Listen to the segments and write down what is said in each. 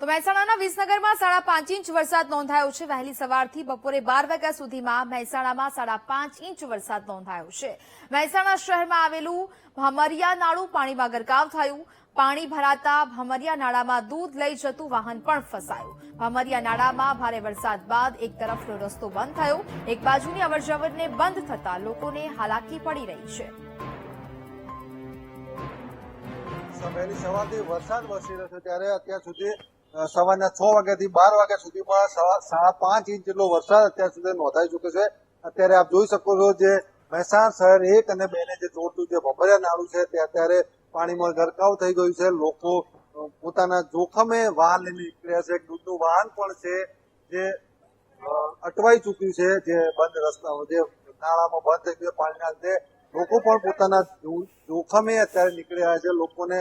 તો મહેસાણાના વિસનગરમાં 5.5 ઇંચ વરસાદ નોંધાયો છે। વહેલી સવારથી બપોરે 12 વાગ્યા સુધીમાં મહેસાણામાં 5.5 ઇંચ વરસાદ નોંધાયો છે। મહેસાણા શહેરમાં આવેલું ભમરિયા નાળું પાણીમાં ગરકાવ થયું। પાણી ભરાતા ભમરિયા નાળામાં દૂધ લઈ જતું વાહન પણ ફસાયું। ભમરિયા નાળામાં ભારે વરસાદ બાદ એક તરફનો રસ્તો બંધ થયો। એક બાજુની અવરજવરને બંધ થતા લોકોને હાલાકી પડી રહી છે। વહેલી સવારથી વરસાદ વરસી રહ્યો છે ત્યારે અત્યાર સુધી સવારના 6 વાગ્યાથી 12 વાગ્યા સુધીમાં 5.5 ઇંચ જેટલો વરસાદ અત્યાર સુધી નોંધાઈ ચૂક્યો છે। અત્યારે આપ જોઈ શકો છો જે મહેસાણા શહેર 1 અને 2 ને જે જોડતું જે ભમરિયા નાળું છે તે અત્યારે પાણીમાં ગરકાવ થઈ ગયું છે। લોકો પોતાના જોખમે વાહન લઈને નીકળ્યા છે। દૂધનું વાહન પણ છે જે અટવાઈ ચૂક્યું છે, જે બંધ રસ્તા જે નાળામાં બંધ થઈ ગયું પાણીના લીધે લોકો પણ પોતાના જોખમે અત્યારે નીકળી રહ્યા છે। લોકોને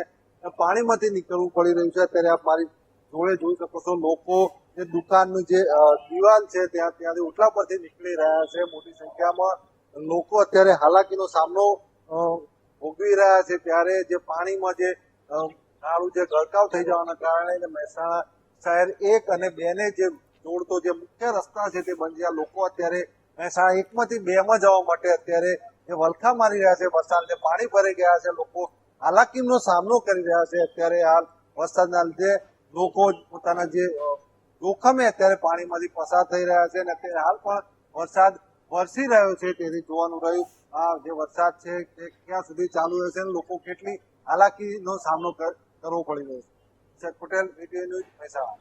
પાણીમાંથી નીકળવું પડી રહ્યું છે। અત્યારે આપ મારી જોડે જોઈ શકો છો લોકો જે દુકાનનું જે દિવાલ છે ત્યાંથી ઓટલા પરથી નીકળી રહ્યા છે। મોટી સંખ્યામાં લોકો અત્યારે હાલાકીનો સામનો ભોગવી રહ્યા છે। ત્યારે જે પાણીમાં જે નાળું જે ગરકાવ થઈ જવાના કારણે મહેસાણા શહેર 1 અને 2 ને જે જોડતો જે મુખ્ય રસ્તા છે તે બંધ થયા। લોકો અત્યારે મહેસાણા 1 માંથી 2 માં જવા માટે અત્યારે જે વલખા મારી રહ્યા છે, વરસાદને પાણી ભરાઈ ગયા છે, લોકો હાલાકીનો સામનો કરી રહ્યા છે। અત્યારે હાલ વરસાદના લીધે લોકો પોતાના જે જોખમે અત્યારે પાણીમાંથી પસાર થઈ રહ્યા છે અને અત્યારે હાલ પણ વરસાદ વરસી રહ્યો છે। તેથી જોવાનું રહ્યું આ જે વરસાદ છે તે ક્યાં સુધી ચાલુ રહેશે અને લોકો કેટલી હાલાકીનો સામનો કરવો પડી રહ્યો છે। Patel, media news, Mehsana.